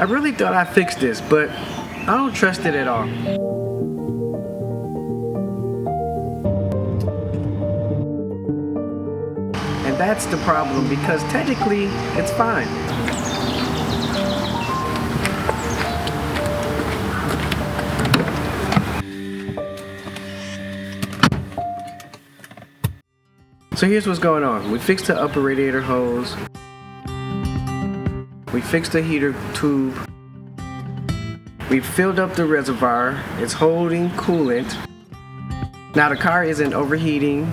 I really thought I fixed this, but I don't trust it at all. And that's the problem, because technically it's fine. So here's what's going on. We fixed the upper radiator hose. We fixed the heater tube. We filled up the reservoir. It's holding coolant. Now the car isn't overheating.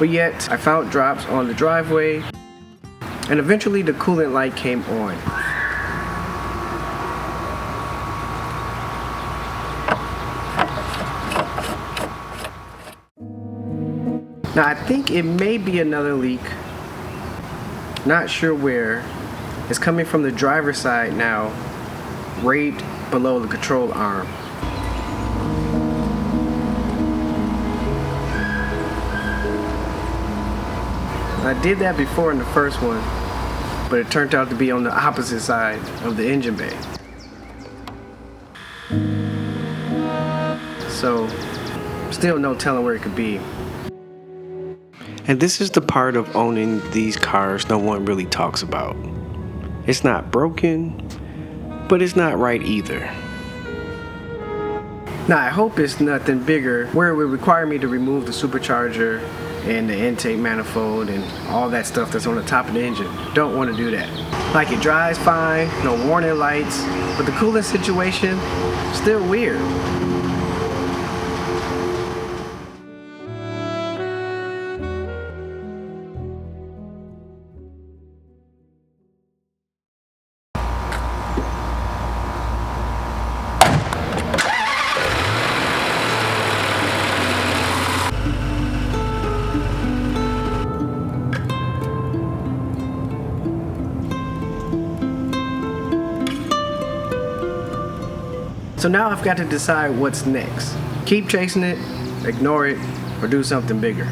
But yet, I found drops on the driveway. And eventually the coolant light came on. Now I think it may be another leak. Not sure where. It's coming from the driver's side now, right below the control arm. I did that before in the first one, but it turned out to be on the opposite side of the engine bay. So, still no telling where it could be. And this is the part of owning these cars no one really talks about. It's not broken, but it's not right either. Now I hope it's nothing bigger where it would require me to remove the supercharger and the intake manifold and all that stuff that's on the top of the engine. Don't want to do that. Like, it drives fine, no warning lights, but the coolant situation, still weird. So now I've got to decide what's next. Keep chasing it, ignore it, or do something bigger.